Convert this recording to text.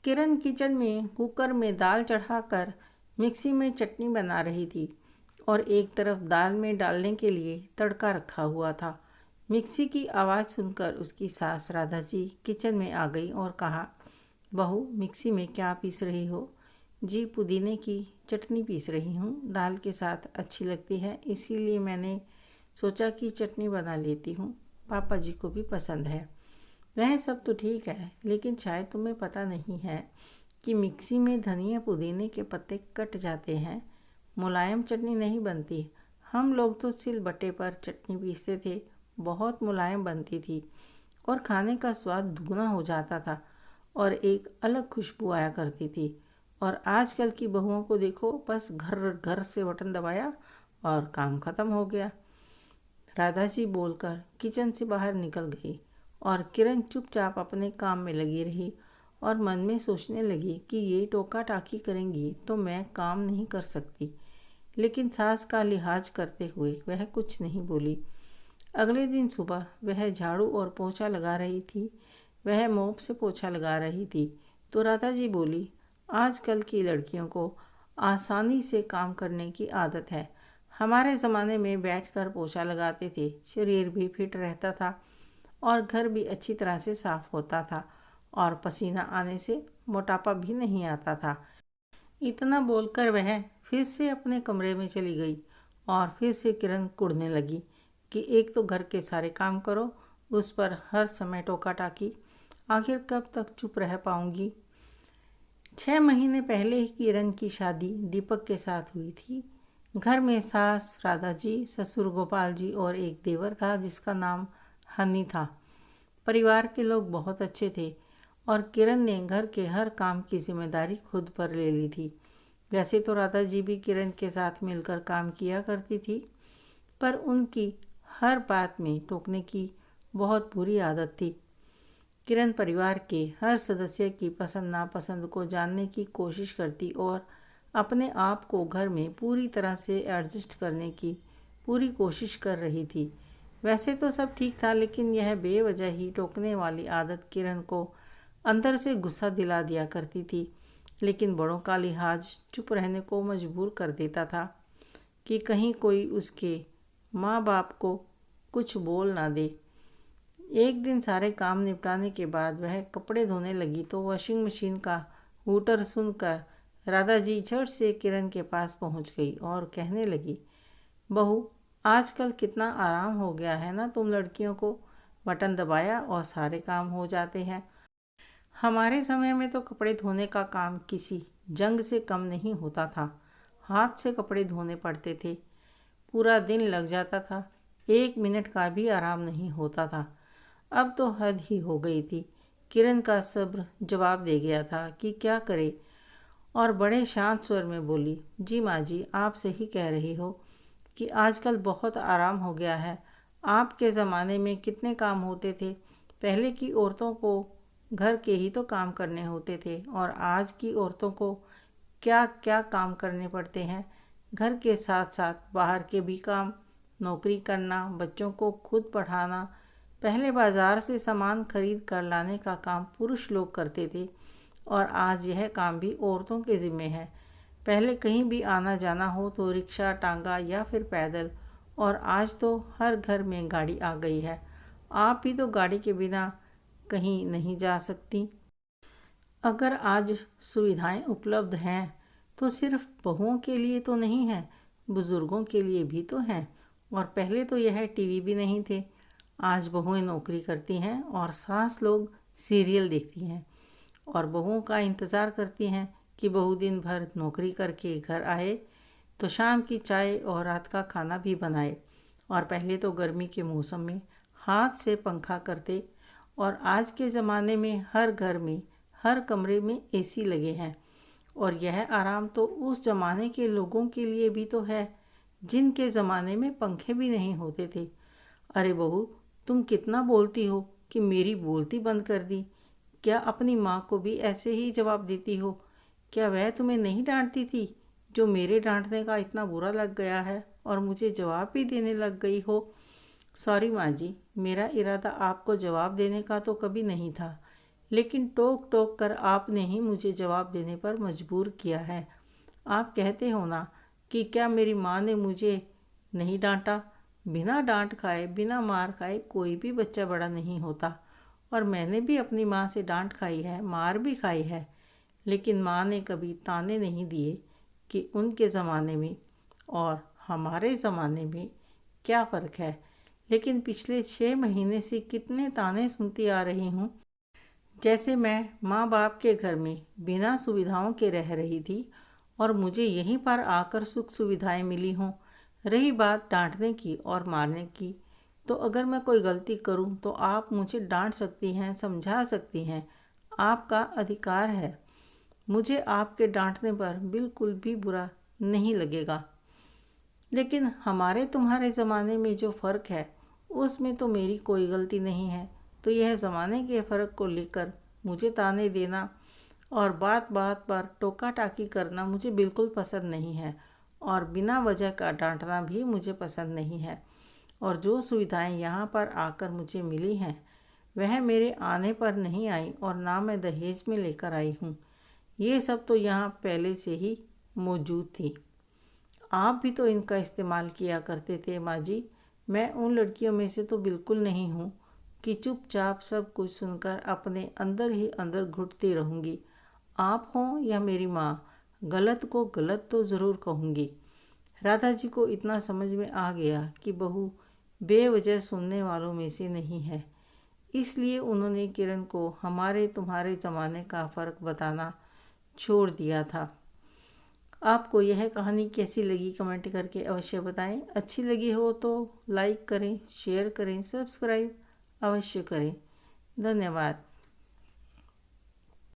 किरण kitchen में cooker में दाल चढ़ाकर मिक्सी में चटनी बना रही थी और एक तरफ दाल में डालने के लिए तड़का रखा हुआ था। मिक्सी की आवाज़ सुनकर उसकी सास राधा जी किचन में आ गई और कहा, बहू मिक्सी में क्या पीस रही हो? जी पुदीने की चटनी पीस रही हूँ, दाल के साथ अच्छी लगती है, इसीलिए मैंने सोचा कि चटनी बना लेती हूँ, पापा जी को भी पसंद है। वह सब तो ठीक है, लेकिन शायद तुम्हें पता नहीं है कि मिक्सी में धनिया पुदीने के पत्ते कट जाते हैं, मुलायम चटनी नहीं बनती। हम लोग तो सिलबट्टे पर चटनी पीसते थे, बहुत मुलायम बनती थी और खाने का स्वाद दुगना हो जाता था और एक अलग खुशबू आया करती थी। और आजकल की बहुओं को देखो, बस घर घर से बटन दबाया और काम खत्म हो गया। राधा जी बोलकर किचन से बाहर निकल गई और किरण चुपचाप अपने काम में लगी रही और मन में सोचने लगी कि ये टोका टाकी करेंगी तो मैं काम नहीं कर सकती। लेकिन सास का लिहाज करते हुए वह कुछ नहीं बोली। अगले दिन सुबह वह झाड़ू और पोछा लगा रही थी। वह मोप से पोछा लगा रही थी तो राधा जी बोली, आजकल की लड़कियों को आसानी से काम करने की आदत है। हमारे ज़माने में बैठकर पोछा लगाते थे, शरीर भी फिट रहता था और घर भी अच्छी तरह से साफ होता था और पसीना आने से मोटापा भी नहीं आता था। इतना बोलकर वह फिर से अपने कमरे में चली गई और फिर से किरण कुढ़ने लगी कि एक तो घर के सारे काम करो, उस पर हर समय टोका टाकी, आखिर कब तक चुप रह पाऊंगी। 6 महीने पहले ही किरण की शादी दीपक के साथ हुई थी। घर में सास राधा जी, ससुर गोपाल जी और एक देवर था जिसका नाम हनी था। परिवार के लोग बहुत अच्छे थे और किरण ने घर के हर काम की जिम्मेदारी खुद पर ले ली थी। वैसे तो राधा जी भी किरण के साथ मिलकर काम किया करती थी, पर उनकी हर बात में टोकने की बहुत बुरी आदत थी। किरण परिवार के हर सदस्य की पसंद नापसंद को जानने की कोशिश करती और अपने आप को घर में पूरी तरह से एडजस्ट करने की पूरी कोशिश कर रही थी। वैसे तो सब ठीक था, लेकिन यह बेवजह ही टोकने वाली आदत किरण को अंदर से गुस्सा दिला दिया करती थी। लेकिन बड़ों का लिहाज चुप रहने को मजबूर कर देता था कि कहीं कोई उसके माँ बाप को कुछ बोल ना दे। एक दिन सारे काम निपटाने के बाद वह कपड़े धोने लगी तो वॉशिंग मशीन का हूटर सुनकर राधा जी झट से किरण के पास पहुंच गई और कहने लगी, बहू आजकल कितना आराम हो गया है ना तुम लड़कियों को, बटन दबाया और सारे काम हो जाते हैं। हमारे समय में तो कपड़े धोने का काम किसी जंग से कम नहीं होता था। हाथ से कपड़े धोने पड़ते थे, पूरा दिन लग जाता था, 1 मिनट का भी आराम नहीं होता था। अब तो हद ही हो गई थी। किरण का सब्र जवाब दे गया था कि क्या करे और बड़े शांत स्वर में बोली, जी माँ जी, आप सही कह रही हो कि आजकल बहुत आराम हो गया है। आपके ज़माने में कितने काम होते थे। पहले की औरतों को घर के ही तो काम करने होते थे और आज की औरतों को क्या क्या काम करने पड़ते हैं। घर के साथ साथ बाहर के भी काम, नौकरी करना, बच्चों को खुद पढ़ाना। पहले बाज़ार से सामान खरीद कर लाने का काम पुरुष लोग करते थे और आज यह काम भी औरतों के ज़िम्मे है। पहले कहीं भी आना जाना हो तो रिक्शा, टांगा या फिर पैदल, और आज तो हर घर में गाड़ी आ गई है। आप भी तो गाड़ी के बिना कहीं नहीं जा सकती। अगर आज सुविधाएं उपलब्ध हैं तो सिर्फ बहुओं के लिए तो नहीं है, बुज़ुर्गों के लिए भी तो हैं। और पहले तो यह टीवी भी नहीं थे। आज बहुएं नौकरी करती हैं और सास लोग सीरियल देखती हैं और बहुओं का इंतज़ार करती हैं कि बहू दिन भर नौकरी करके घर आए तो शाम की चाय और रात का खाना भी बनाए। और पहले तो गर्मी के मौसम में हाथ से पंखा करते और आज के ज़माने में हर घर में हर कमरे में एसी लगे हैं। और यह आराम तो उस ज़माने के लोगों के लिए भी तो है जिनके ज़माने में पंखे भी नहीं होते थे। अरे बहू, तुम कितना बोलती हो कि मेरी बोलती बंद कर दी। क्या अपनी माँ को भी ऐसे ही जवाब देती हो? क्या वह तुम्हें नहीं डांटती थी जो मेरे डांटने का इतना बुरा लग गया है और मुझे जवाब भी देने लग गई हो? सॉरी माँ जी, मेरा इरादा आपको जवाब देने का तो कभी नहीं था। लेकिन टोक टोक कर आपने ही मुझे जवाब देने पर मजबूर किया है। आप कहते हो ना कि क्या मेरी माँ ने मुझे नहीं डांटा। बिना डांट खाए, बिना मार खाए कोई भी बच्चा बड़ा नहीं होता। और मैंने भी अपनी माँ से डांट खाई है, मार भी खाई है, लेकिन माँ ने कभी ताने नहीं दिए कि उनके ज़माने में और हमारे ज़माने में क्या फ़र्क है। लेकिन पिछले 6 महीने से कितने ताने सुनती आ रही हूँ, जैसे मैं माँ बाप के घर में बिना सुविधाओं के रह रही थी और मुझे यहीं पर आकर सुख सुविधाएं मिली हों। रही बात डांटने की और मारने की, तो अगर मैं कोई गलती करूं तो आप मुझे डांट सकती हैं, समझा सकती हैं, आपका अधिकार है। मुझे आपके डांटने पर बिल्कुल भी बुरा नहीं लगेगा। लेकिन हमारे तुम्हारे ज़माने में जो फ़र्क है उसमें तो मेरी कोई गलती नहीं है। तो यह ज़माने के फ़र्क को लेकर मुझे ताने देना और बात बात पर टोका टाकी करना मुझे बिल्कुल पसंद नहीं है, और बिना वजह का डांटना भी मुझे पसंद नहीं है। और जो सुविधाएं यहाँ पर आकर मुझे मिली हैं वह मेरे आने पर नहीं आई, और ना मैं दहेज में लेकर आई हूँ। ये सब तो यहाँ पहले से ही मौजूद थी। आप भी तो इनका इस्तेमाल किया करते थे माँ जी। मैं उन लड़कियों में से तो बिल्कुल नहीं हूँ कि चुपचाप सब कुछ सुनकर अपने अंदर ही अंदर घुटती रहूँगी। आप हों या मेरी माँ, गलत को गलत तो ज़रूर कहूँगी। राधा जी को इतना समझ में आ गया कि बहू बेवजह सुनने वालों में से नहीं है, इसलिए उन्होंने किरण को हमारे तुम्हारे ज़माने का फ़र्क बताना छोड़ दिया था। आपको यह कहानी कैसी लगी कमेंट करके अवश्य बताएं। अच्छी लगी हो तो लाइक करें, शेयर करें, सब्सक्राइब अवश्य करें। धन्यवाद।